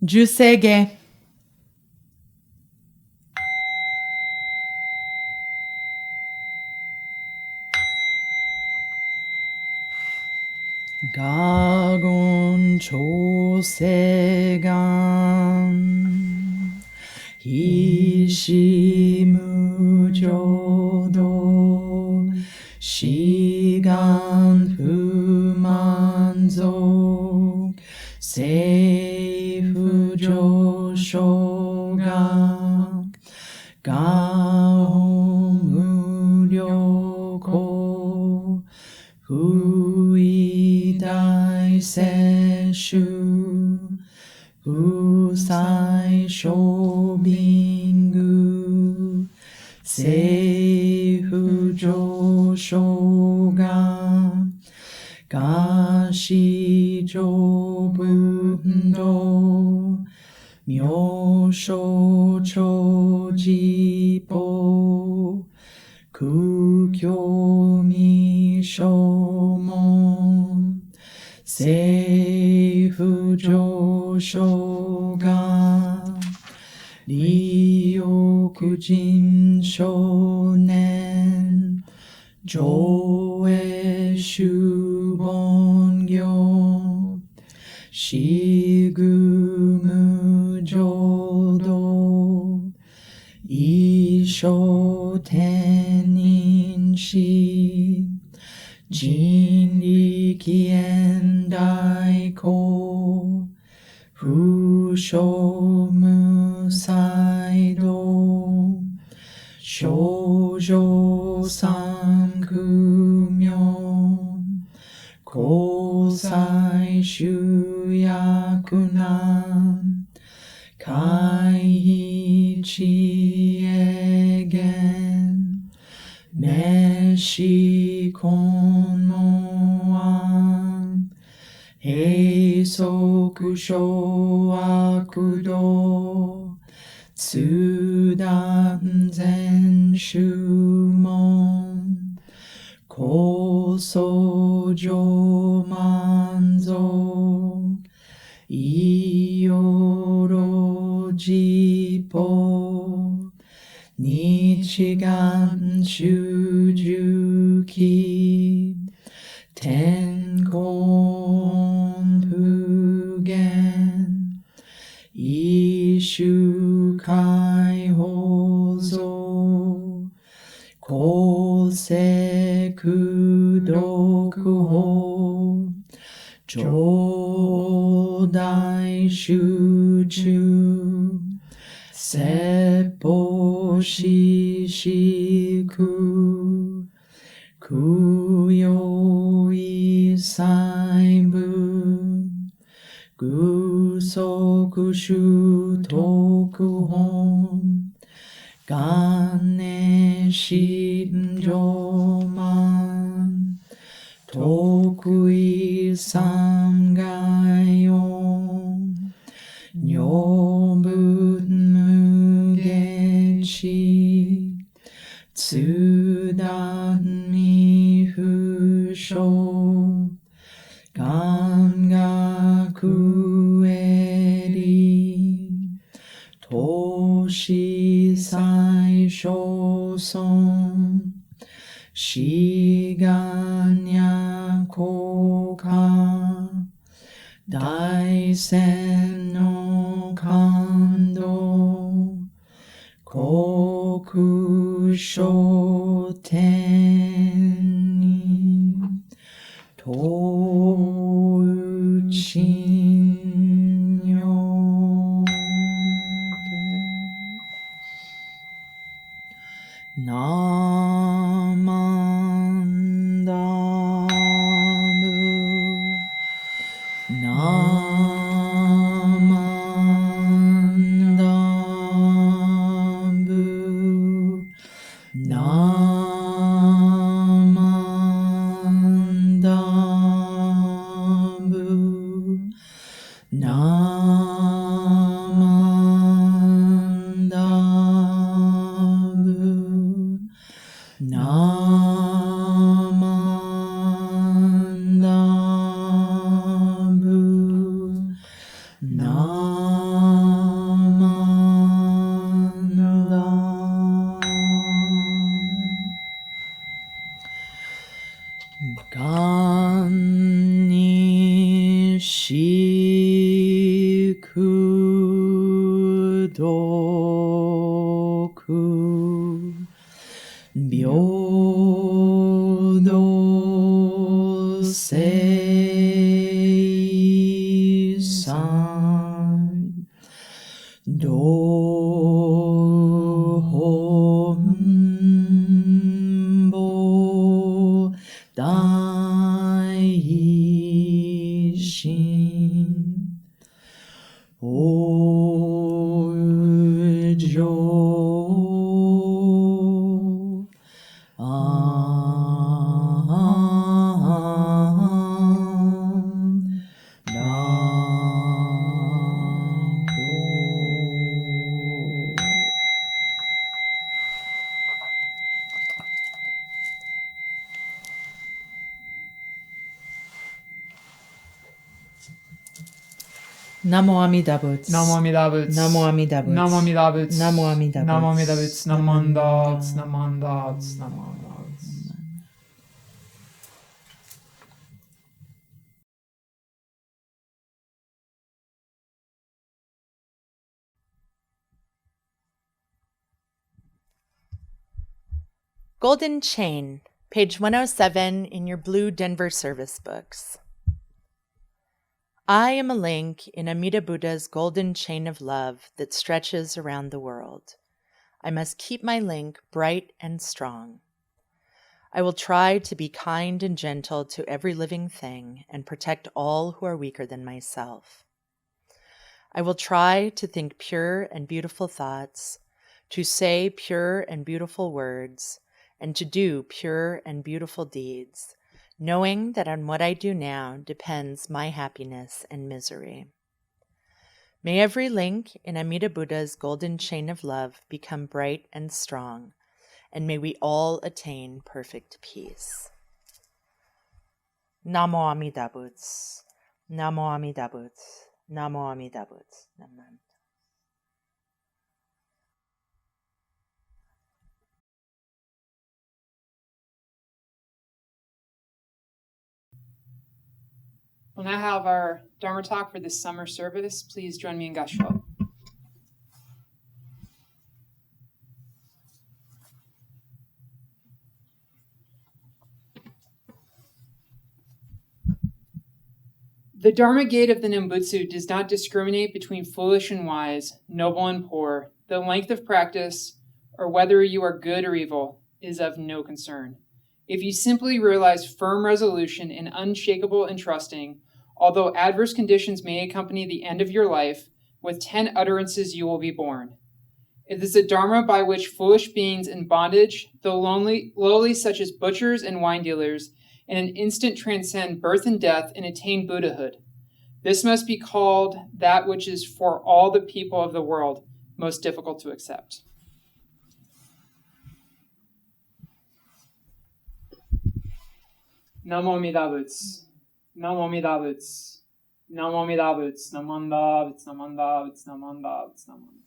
Juseige. Gagon chosegan Hishimu jodo Shigan fumanzo Seifu joshoga Gaon muryoko Fuidai seshu Fusai shobingu Seifu joshoga Gashi jobundo Myosho chojipo Kukyo mishomon Seifu joshoga Ryokujin shonen Joe shubongyo Shigumu jodo Isho tenin shi Jinriki endai ko Fusho musaido Shoujo sankumyo Kosai shuyakunan Kaiichi egen Meshi konoan Heisoku shoakudo Tsudan zen shumon Koso jo manzo Iyoro jipo Nichigan shujuki Tenkon fugen Ishu kai hozo Koseku dokuho Chodai shuju Seppo shishiku Kuyo isaibu Gusoku shutoku hon Gane shinjoman Tokui samgayon Nyobun mugenshi Tsudan mifusho Gangaku eri Toshi sai shoson Shiganya koka Daisen no kando Koku shoten Touchin yo Namandamu Namandamu Namandamu Namandamu Namandamu Namandamu 平等生産道本母大心往生Namo Amida Buddha. Namo Amida Buddha. Namo Amida Buddha. Namo Amida Buddha. Namo Amida Buddha. Namo Amida Buddha. Namo Amida Buddha. Namo Amida Buddha. Namo Amida Buddha. Golden Chain, page 107 in your blue Denver service books. I am a link in Amida Buddha's golden chain of love that stretches around the world. I must keep my link bright and strong. I will try to be kind and gentle to every living thing and protect all who are weaker than myself. I will try to think pure and beautiful thoughts, to say pure and beautiful words, and to do pure and beautiful deeds, knowing that on what I do now depends my happiness and misery. May every link in Amida Buddha's golden chain of love become bright and strong, and may we all attain perfect peace. Namo Amida Buddha. Namo Amida Buddha. Namo Amida Buddha. Namo. We'll now have our Dharma Talk for this summer service. Please join me in Gashua. The Dharma gate of the Nembutsu does not discriminate between foolish and wise, noble and poor. The length of practice, or whether you are good or evil, is of no concern. If you simply realize firm resolution and unshakable and trusting, although adverse conditions may accompany the end of your life, with 10 utterances you will be born. It is a dharma by which foolish beings in bondage, though lowly such as butchers and wine dealers, in an instant transcend birth and death and attain Buddhahood. This must be called that which is for all the people of the world most difficult to accept. Namo Amida Buddha. Namo Amida Buddha. Namo Amida Buddha. Namanda Buddha. Namanda Buddha. Namanda Buddha. Namanda.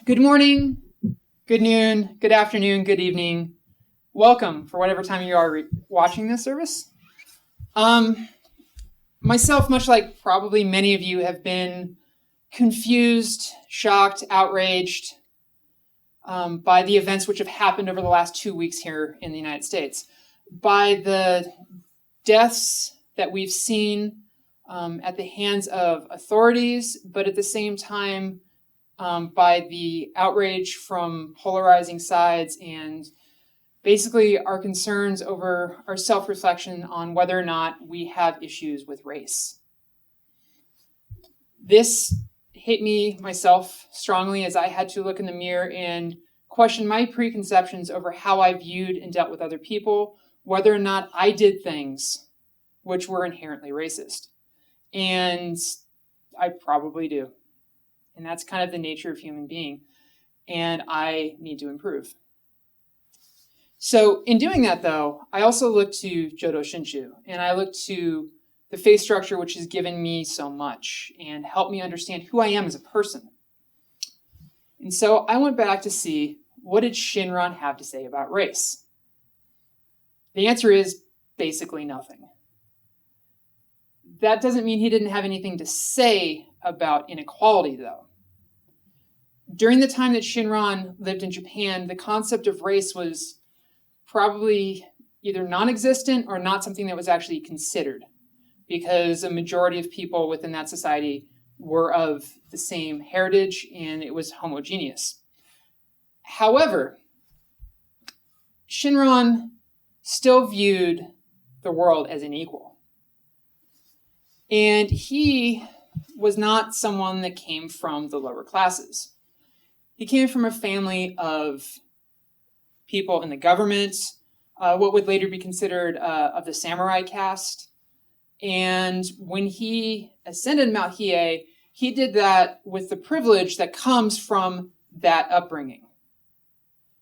Good morning, good noon, good afternoon, good evening. Welcome for whatever time you are watching this service. Myself, much like probably many of you, have been confused, shocked, outraged by the events which have happened over the last 2 weeks here in the United States, by the deaths that we've seen at the hands of authorities, but at the same time by the outrage from polarizing sides and basically our concerns over our self-reflection on whether or not we have issues with race. This hit me, myself, strongly as I had to look in the mirror and question my preconceptions over how I viewed and dealt with other people, whether or not I did things which were inherently racist. And I probably do. And that's kind of the nature of human being. And I need to improve. So in doing that, though, I also look to Jodo Shinshu, and I look to the faith structure which has given me so much and helped me understand who I am as a person. And so I went back to see, what did Shinran have to say about race? The answer is basically nothing. That doesn't mean he didn't have anything to say about inequality, though. during the time that Shinran lived in Japan, the concept of race was probably either non-existent or not something that was actually considered, because a majority of people within that society were of the same heritage and it was homogeneous. However, Shinran still viewed the world as an equal. And he was not someone that came from the lower classes. He came from a family of people in the government, what would later be considered of the samurai caste. And when he ascended Mount Hiei, he did that with the privilege that comes from that upbringing.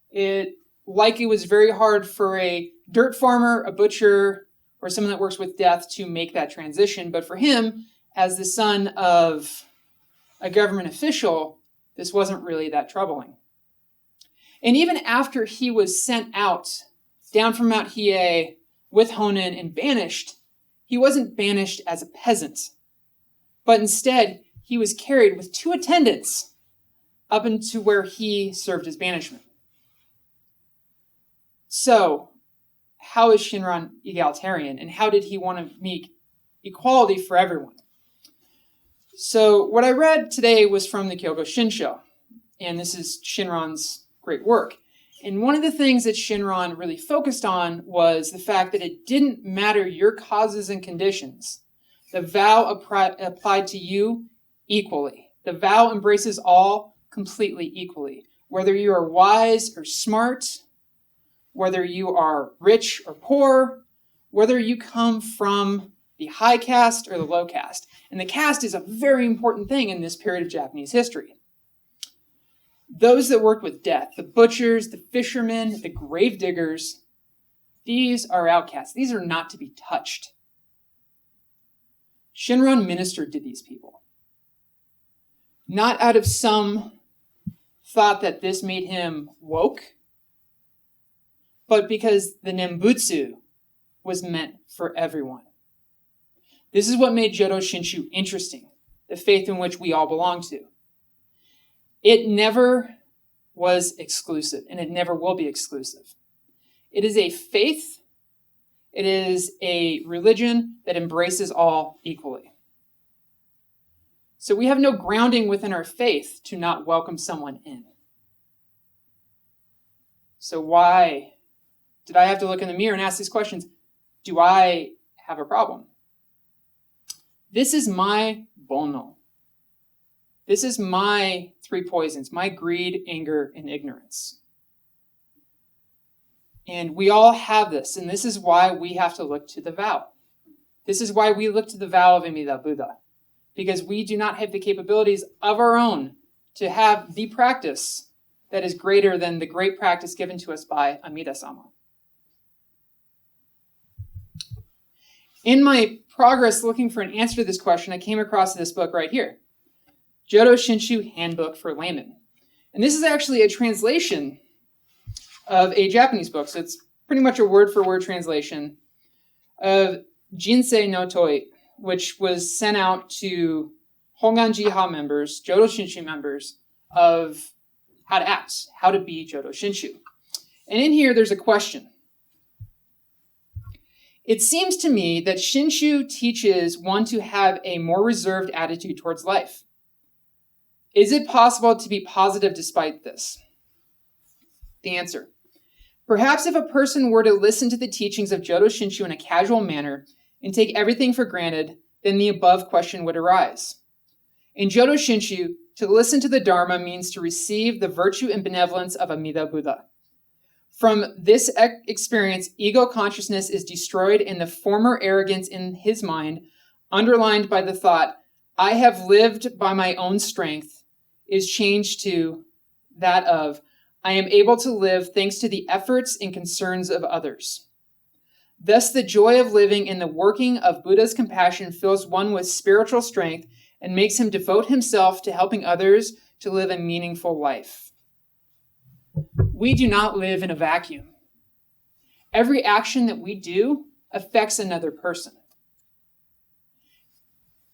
It was very hard for a dirt farmer, a butcher, or someone that works with death to make that transition. But for him, as the son of a government official, this wasn't really that troubling. And even after he was sent out down from Mount Hiei with Honen and banished, he wasn't banished as a peasant, but instead he was carried with 2 attendants up into where he served his banishment. So, how is Shinran egalitarian, and how did he want to make equality for everyone? So, what I read today was from the Kyogo Shinsho, and this is Shinran's great work. And one of the things that Shinran really focused on was the fact that it didn't matter your causes and conditions. The vow applied to you equally. The vow embraces all completely equally. Whether you are wise or smart, whether you are rich or poor, whether you come from the high caste or the low caste. And the caste is a very important thing in this period of Japanese history. Those that worked with death, the butchers, the fishermen, the grave diggers, these are outcasts. These are not to be touched. Shinran ministered to these people. Not out of some thought that this made him woke, but because the Nembutsu was meant for everyone. This is what made Jodo Shinshu interesting, the faith in which we all belong to. It never was exclusive, and it never will be exclusive. It is a faith, it is a religion that embraces all equally. So we have no grounding within our faith to not welcome someone in. So why did I have to look in the mirror and ask these questions? Do I have a problem? This is my bono. This is my 3 poisons, my greed, anger, and ignorance. And we all have this, and this is why we have to look to the vow. This is why we look to the vow of Amida Buddha, because we do not have the capabilities of our own to have the practice that is greater than the great practice given to us by Amida-sama. In my progress looking for an answer to this question, I came across this book right here, Jodo Shinshu Handbook for Laymen. And this is actually a translation of a Japanese book, so it's pretty much a word-for-word translation of Jinsei no Toi, which was sent out to Hongan Jiha members, Jodo Shinshu members, of how to act, how to be Jodo Shinshu. And in here, there's a question. It seems to me that Shinshu teaches one to have a more reserved attitude towards life. Is it possible to be positive despite this? The answer. Perhaps if a person were to listen to the teachings of Jodo Shinshu in a casual manner and take everything for granted, then the above question would arise. In Jodo Shinshu, to listen to the Dharma means to receive the virtue and benevolence of Amida Buddha. From this experience, ego consciousness is destroyed and the former arrogance in his mind, underlined by the thought, I have lived by my own strength, is changed to that of, I am able to live thanks to the efforts and concerns of others. Thus, the joy of living in the working of Buddha's compassion fills one with spiritual strength and makes him devote himself to helping others to live a meaningful life. We do not live in a vacuum. Every action that we do affects another person.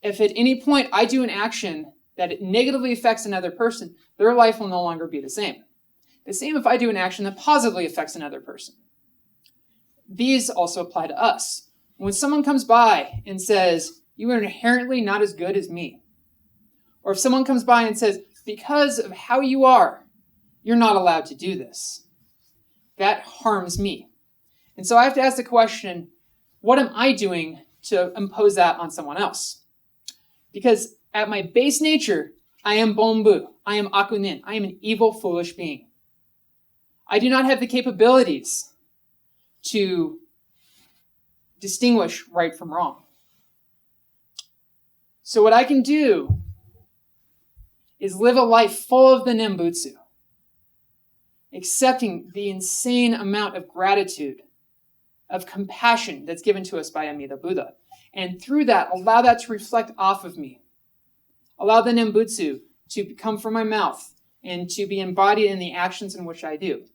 If at any point I do an action that it negatively affects another person, their life will no longer be the same. The same if I do an action that positively affects another person. These also apply to us. When someone comes by and says, you are inherently not as good as me, or if someone comes by and says, because of how you are, you're not allowed to do this, that harms me. And so I have to ask the question, what am I doing to impose that on someone else? Because at my base nature, I am Bonbu, I am Akunin, I am an evil, foolish being. I do not have the capabilities to distinguish right from wrong. So what I can do is live a life full of the Nembutsu, accepting the insane amount of gratitude, of compassion that's given to us by Amida Buddha. And through that, allow that to reflect off of me. Allow the Nembutsu to come from my mouth and to be embodied in the actions in which I do,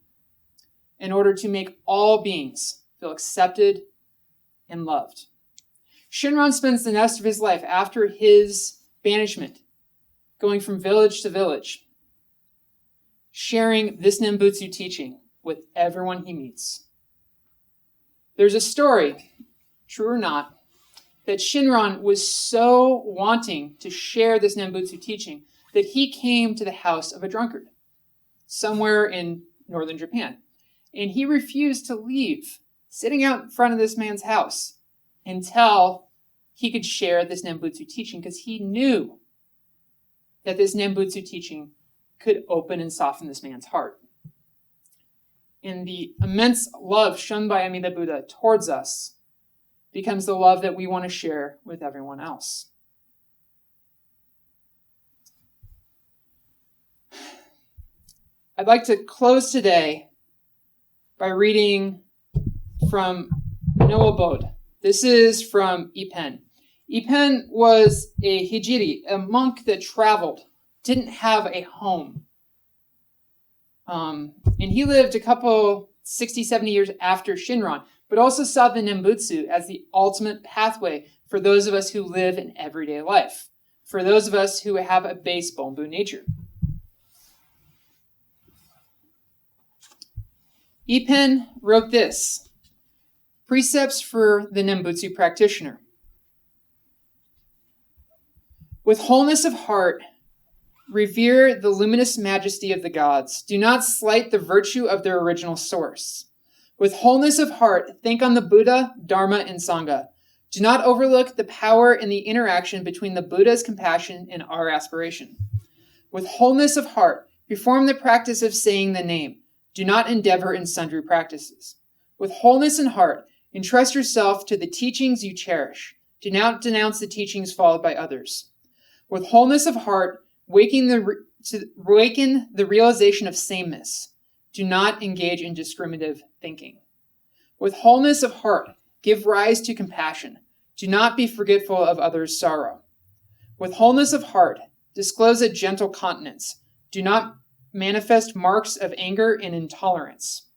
in order to make all beings feel accepted and loved. Shinran spends the rest of his life after his banishment, going from village to village, sharing this Nembutsu teaching with everyone he meets. There's a story, true or not, that Shinran was so wanting to share this Nembutsu teaching that he came to the house of a drunkard somewhere in northern Japan. And he refused to leave, sitting out in front of this man's house until he could share this Nembutsu teaching, because he knew that this Nembutsu teaching could open and soften this man's heart. And the immense love shown by Amida Buddha towards us becomes the love that we want to share with everyone else. I'd like to close today by reading from Noabode. This is from Ippen. Ippen was a hijiri, a monk that traveled, didn't have a home. And he lived a couple, 60, 70 years after Shinran, but also saw the Nembutsu as the ultimate pathway for those of us who live in everyday life, for those of us who have a base Bonbu nature. Ippen wrote this, precepts for the Nembutsu practitioner. With wholeness of heart, revere the luminous majesty of the gods. Do not slight the virtue of their original source. With wholeness of heart, think on the Buddha, Dharma, and Sangha. Do not overlook the power in the interaction between the Buddha's compassion and our aspiration. With wholeness of heart, perform the practice of saying the name. Do not endeavor in sundry practices. With wholeness in heart, entrust yourself to the teachings you cherish. Do not denounce the teachings followed by others. With wholeness of heart, awaken the realization of sameness. Do not engage in discriminative thinking. With wholeness of heart, give rise to compassion. Do not be forgetful of others' sorrow. With wholeness of heart, disclose a gentle countenance. Do not manifest marks of anger and intolerance.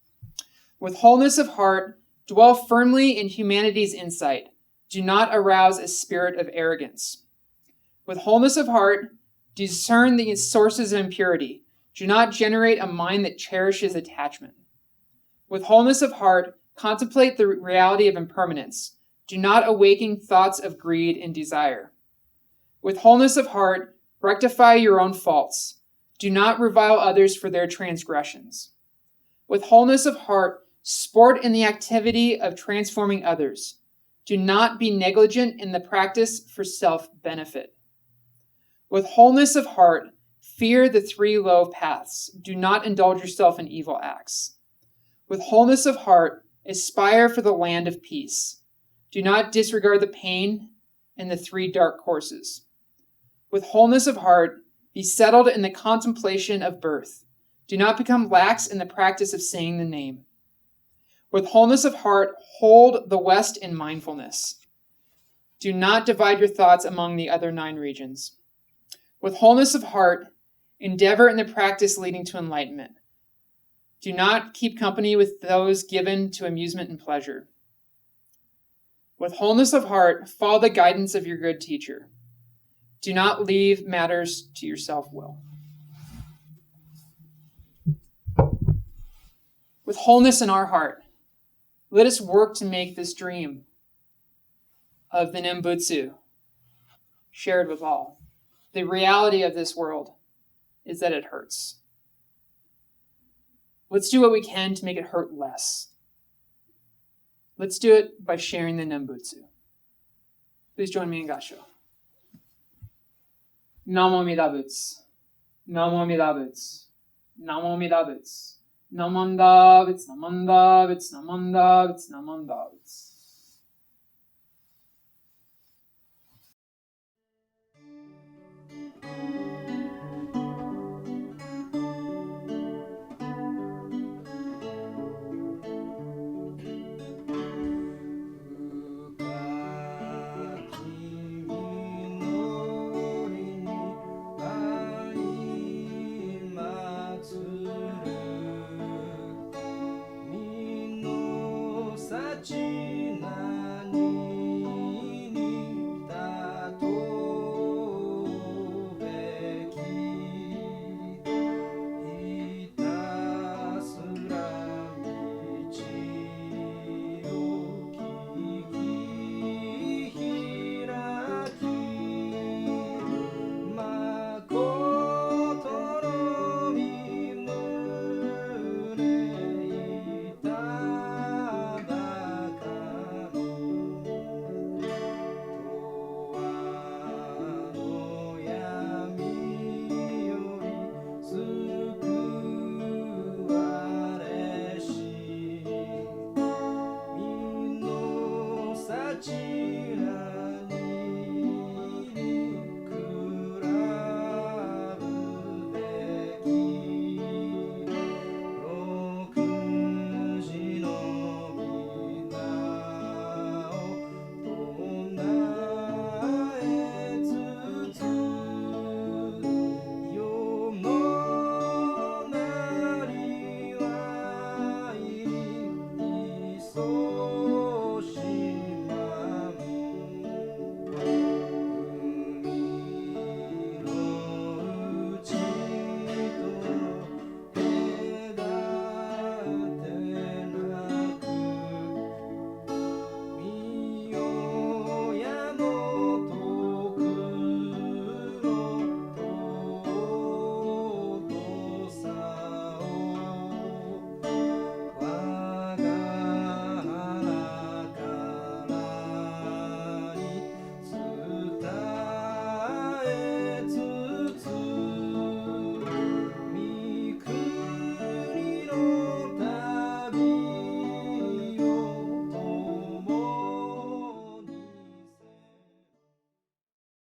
With wholeness of heart, dwell firmly in humanity's insight. Do not arouse a spirit of arrogance. With wholeness of heart, discern the sources of impurity. Do not generate a mind that cherishes attachment. With wholeness of heart, contemplate the reality of impermanence. Do not awaken thoughts of greed and desire. With wholeness of heart, rectify your own faults. Do not revile others for their transgressions. With wholeness of heart, sport in the activity of transforming others. Do not be negligent in the practice for self-benefit. With wholeness of heart, fear the three low paths. Do not indulge yourself in evil acts. With wholeness of heart, aspire for the land of peace. Do not disregard the pain and the three dark courses. With wholeness of heart, be settled in the contemplation of birth. Do not become lax in the practice of saying the name. With wholeness of heart, hold the West in mindfulness. Do not divide your thoughts among the other 9 regions. With wholeness of heart, endeavor in the practice leading to enlightenment. Do not keep company with those given to amusement and pleasure. With wholeness of heart, follow the guidance of your good teacher. Do not leave matters to your self-will. With wholeness in our heart, let us work to make this dream of the Nembutsu shared with all. The reality of this world is that it hurts. Let's do what we can to make it hurt less. Let's do it by sharing the Nembutsu. Please join me in Gassho. Namo Amida Butsu. Namo Amida Butsu. Namo Amida Butsu. Namanda Butsu. Namanda Butsu. Namanda Butsu. Namanda Butsu. Sachi